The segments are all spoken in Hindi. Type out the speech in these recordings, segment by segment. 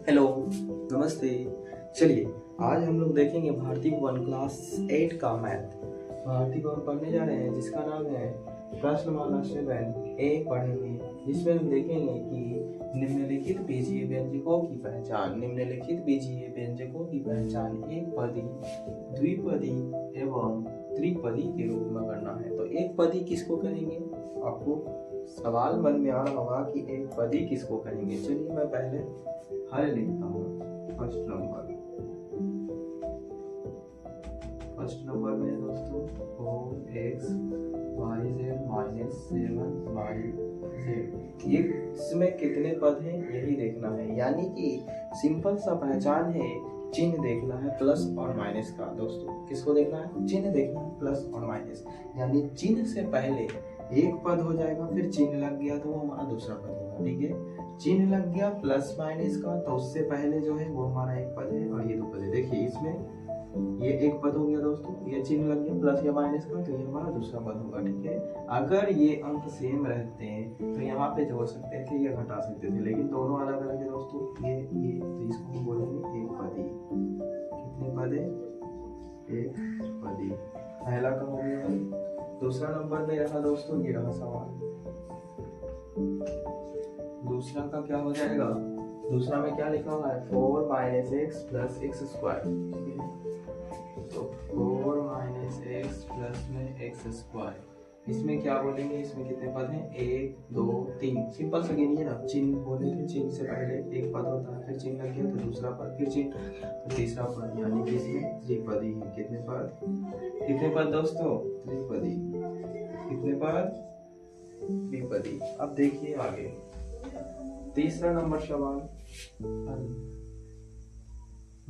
हेलो, नमस्ते। चलिए, आज हम लोग देखेंगे भारती वन क्लास 8 का मैथ। भारती को हम पढ़ने जा रहे हैं जिसका नाम है प्रश्नमाला 7 ए पढ़ेंगे, जिसमें हम देखेंगे कि निम्नलिखित बीजीय व्यंजकों की पहचान। निम्नलिखित बीजीय व्यंजकों की पहचान एक पदी, द्विपदी एवं त्रिपदी के रूप में करना है। तो एक पदी किसको कहेंगे? आपको सवाल मन में आ रहा होगा कि एक पदी किसको कहेंगे। चलिए मैं पहले हल लिखता हूँ। फर्स्ट नंबर में दोस्तों 4x yz माइनस 7yz। ये इसमें कितने पद हैं यही देखना है, यानी कि सिंपल सा पहचान है, चिन्ह देखना है प्लस और माइनस का। दोस्तों किसको देखना है? चिन्ह देखना है प्लस और माइनस, यानी चिन्ह से पहले एक पद हो जाएगा, फिर चिन्ह लग गया तो वो हमारा दूसरा पद होगा। ठीक है, चिन्ह लग गया प्लस माइनस का तो उससे पहले जो है वो हमारा एक पद है और ये दो पद है। देखिए इसमें ये एक पद हो गया दोस्तों, ये चिन्ह लग गया प्लस या माइनस का तो ये हमारा दूसरा पद होगा। ठीक है, अगर ये अंक सेम रहते हैं तो यहाँ पे जोड़ सकते थे या घटा सकते थे, लेकिन दोनों अलग अलग है दोस्तों। ये तो इसको हम बोलेंगे एक पदी। कितने पद है? एक पदी। पहला का हो गया। दूसरा नंबर में रहा दोस्तों, ये रहा सवाल। दूसरा का क्या हो जाएगा? दूसरा में क्या लिखा हुआ है? 4 minus x plus x square. तो 4 माइनस एक्स प्लस में एक्स स्क्वायर, इसमें क्या बोलेंगे? इसमें कितने पद हैं? 1 2 3। सिंपल सा गिनिए ना। चिन्ह बोले थे, चिन्ह से पहले एक पद होता है, फिर चिन्ह लग गया तो दूसरा पद, फिर चिन्ह तो तीसरा पद, यानी कि इसमें त्रिपदी है। कितने पद? कितने पद दोस्तों? त्रिपदी। कितने पद? त्रिपदी। अब देखिए आगे तीसरा नंबर सवाल। हल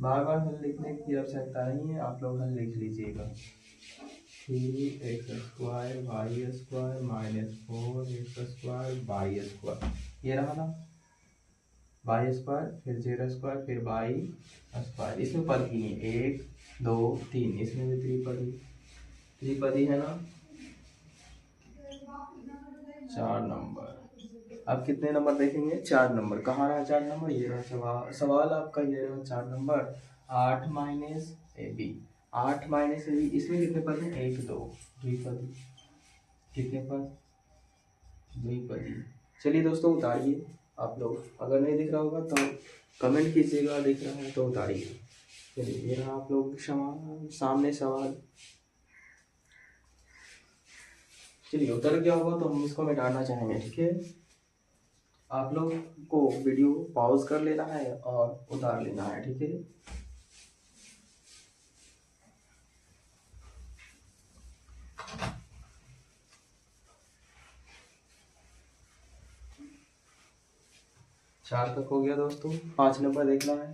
बार बार हल लिखने की आवश्यकता नहीं है, आप लोग हल लिख लीजिएगा। 3x square Y square minus 4x square Y square, ये रहा ना वाई स्क्वायर, फिर जेड स्क्वायर, फिर वाई स्क्वायर। इसमें पद ही नहीं, 1 2 3, इसमें भी त्रिपदी। त्रिपदी है ना। 4 नंबर। अब कितने नंबर देखेंगे? 4 नंबर। कहाँ रहा 4 नंबर? ये रहा सवाल आपका, ये रहा 4 नंबर। 8 minus A B. 8 minus A B, इसमें कितने पद हैं? 1 2, द्विपदी। कितने पद? द्विपदी। चलिए दोस्तों उतारिए आप लोग, अगर नहीं दिख रहा होगा तो कमेंट कीजिएगा, दिख रहा है तो उतारिए। चलिए ये रहा आप लोग सामने सवाल। चलिए उतर गया होगा तो हम इसको मिटाना चाहेंगे। ठीक है, आप लोग को वीडियो पॉज कर लेना है और उतार लेना है। ठीक है, चार तक हो गया दोस्तों। 5 नंबर देखना है।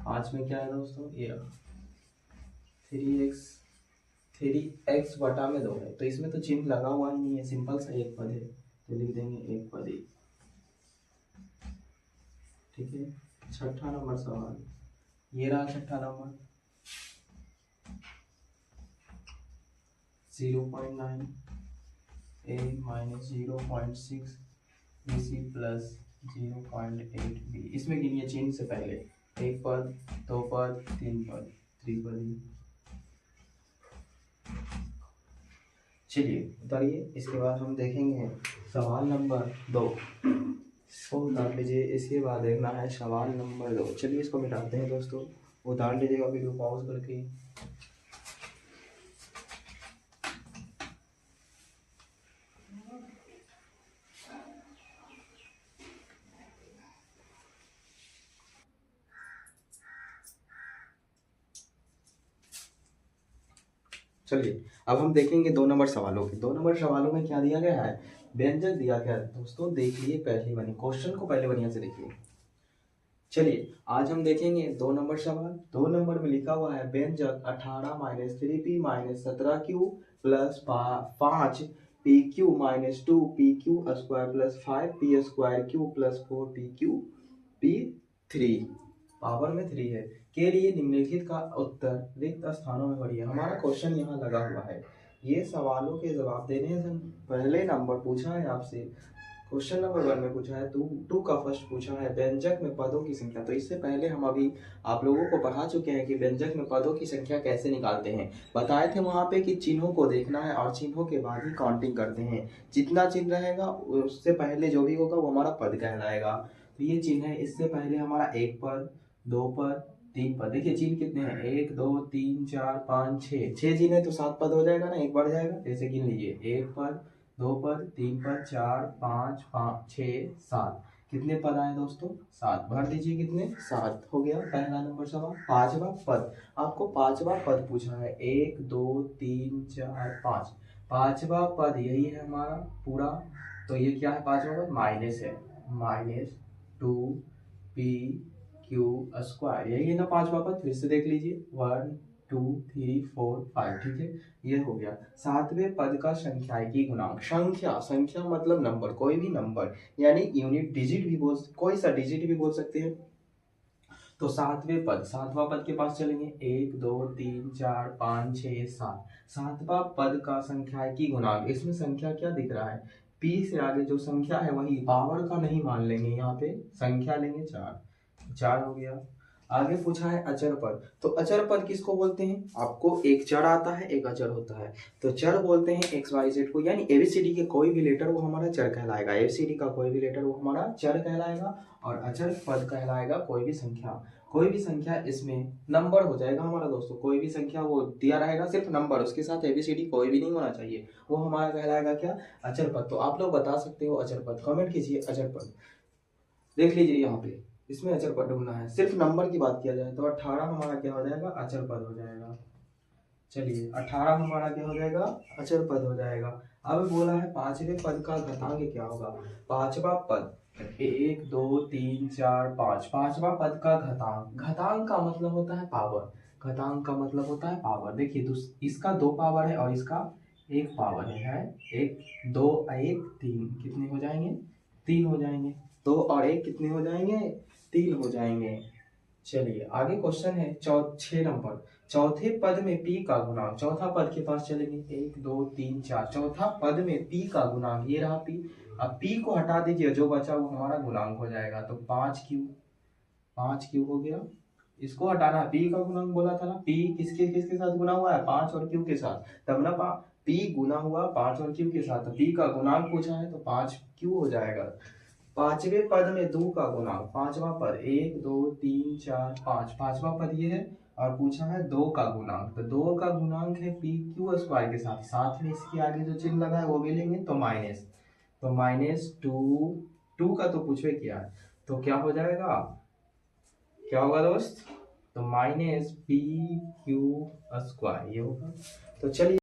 पांच में क्या है दोस्तों? ये 3x बटा में 2 है, तो इसमें तो चिन्ह लगा हुआ ही नहीं है, सिंपल सा एक पद है तो लिख देंगे एक पद ही। ठीक है, छठा नंबर सवाल। ये रहा छठा number. 0.9 a minus 0.6 bc plus 0.8 b। इसमें गिनिए चिन्ह से पहले, एक पद, दो पद, तीन पद, त्रिपदी। चलिए उतारिए। इसके बाद हम देखेंगे सवाल नंबर 2। इसको उतार लीजिए। इसके बाद देखना है सवाल नंबर 2। चलिए इसको मिटाते हैं दोस्तों, उतार लीजिएगा वीडियो पॉज करके। चलिए अब हम देखेंगे 2 नंबर सवालों की। 2 नंबर सवालों में क्या दिया गया है? व्यंजक दिया गया है दोस्तों। देखिए पहले बनी क्वेश्चन को पहले बढ़िया से देखिए। चलिए आज हम देखेंगे 2 नंबर सवाल। 2 नंबर में लिखा हुआ है व्यंजक 18 minus 3p minus 17q plus 5 pq minus 2pq square plus 5p square q plus 4pq p3 power में 3 है के लिए निम्नलिखित का उत्तर रिक्त स्थानों में भरिए। हमारा क्वेश्चन यहाँ लगा हुआ है, ये सवालों के जवाब देने से पहले नंबर पूछा है आपसे, क्वेश्चन नंबर 1 में पूछा है, टू का फर्स्ट पूछा है व्यंजक में पदों की संख्या। तो इससे पहले हम अभी आप लोगों को पढ़ा चुके हैं कि व्यंजक में पदों की संख्या कैसे निकालते हैं। बताए थे वहाँ पे कि चिन्हों को देखना है और चिन्हों के बाद ही काउंटिंग करते हैं। जितना चिन्ह रहेगा उससे पहले जो भी होगा वो हमारा पद कहलाएगा। तो ये चिन्ह है, इससे पहले हमारा 1 पद, 2 पद, 3 पद। देखिए चिन्ह कितने हैं, 1 2 3 4 5 6, 6 चिन्ह है तो 7 पद हो जाएगा ना, एक बढ़ जाएगा। जैसे गिन लीजिए, 1 पद, 2 पद, 3 पद, 4 5 6 7, कितने पद आए दोस्तों, 7। भर दीजिए कितने, 7 हो गया पहला नंबर सवाल। पांचवा पद, आपको पांचवा पद पूछा है, 1 2 3 4 5, पांचवा पद यही है हमारा पूरा। तो ये क्या है पांचवा पद, माइनस है, -2p क्यू स्क्वायर, यही है ना पांचवा पद। फिर से देख लीजिए, 1 2 3 4 5, ठीक है, ये हो गया। सातवें पद का संख्याकी गुणांक, संख्या मतलब नंबर, कोई भी नंबर, यानी यूनिट डिजिट भी बोल, कोई सा डिजिट भी बोल सकते हैं। तो सातवें पद, सातवां पद के पास चलेंगे, 1 2 3 4 5 6 7, सातवां पद का संख्याकी गुणांक। इसमें संख्या क्या दिख रहा है, p से आगे जो संख्या है वही, पावर का नहीं मान लेंगे, यहाँ पे संख्या लेंगे 4 हो गया। आगे पूछा है अचर पद। तो अचर पद किसको बोलते हैं, आपको एक चर आता है एक अचर होता है। तो चर बोलते हैं एक्स वाई जेड को, यानी एबीसीडी के कोई भी लेटर वो हमारा चर कहलाएगा, एबीसीडी का कोई भी लेटर वो हमारा चर कहलाएगा। और अचर पद कहलाएगा कोई भी संख्या, कोई भी संख्या इसमें नंबर हो जाएगा हमारा दोस्तों, कोई भी संख्या वो दिया रहेगा सिर्फ नंबर, उसके साथ एबीसीडी कोई भी नहीं होना चाहिए, वो हमारा कहलाएगा क्या, अचर पद। तो आप लोग बता सकते हो अचर पद, कमेंट कीजिए अचर पद। देख लीजिए यहाँ पे, इसमें अचर पद ढूंढना है, सिर्फ नंबर की बात किया जाए तो 18 हमारा क्या हो जाएगा, अचर पद हो जाएगा। चलिए 18 हमारा क्या हो जाएगा, अचर पद हो जाएगा। अब बोला है पांचवें पद का घातांक क्या होगा। पांचवा पद, 1 2 3 4 5, पांचवा पद का घातांक, घातांक का मतलब होता है पावर, घातांक का मतलब होता है पावर। देखिए इसका 2 पावर है और इसका 1 पावर है, 1 2 1 3, कितने हो जाएंगे, 3 हो जाएंगे। 2 और 1 कितने हो जाएंगे, 3 हो जाएंगे। चलिए आगे क्वेश्चन है 6 नंबर, चौथे पद में p का गुणांक। चौथा पद के पास चलेंगे, 1 2 3 4, चौथा पद में p का गुणांक, ये रहा p। अब p को हटा दीजिए, जो बचा वो हमारा गुणांक हो जाएगा। तो 5q हो गया, इसको हटाना है, p का गुणांक बोला था ना, p किसके किसके साथ गुना हुआ है, 5 और q के साथ, तब ना p गुना हुआ 5 और q के साथ, p का गुणांक पूछा है तो 5q हो जाएगा। पांचवें पद में 2 का गुणांक, पांचवा पद 1 2 3 4 5, पांचवा पद ये है और पूछा है 2 का गुणांक। तो 2 का गुणांक है पी क्यू स्क्वायर के साथ, साथ में इसके आगे जो चिन्ह लगा है वो भी लेंगे, तो माइनस, तो -2 का तो पूछे क्या है, तो क्या हो जाएगा, क्या होगा दोस्त, तो -p q स्क्वायर ये होगा। तो चलिए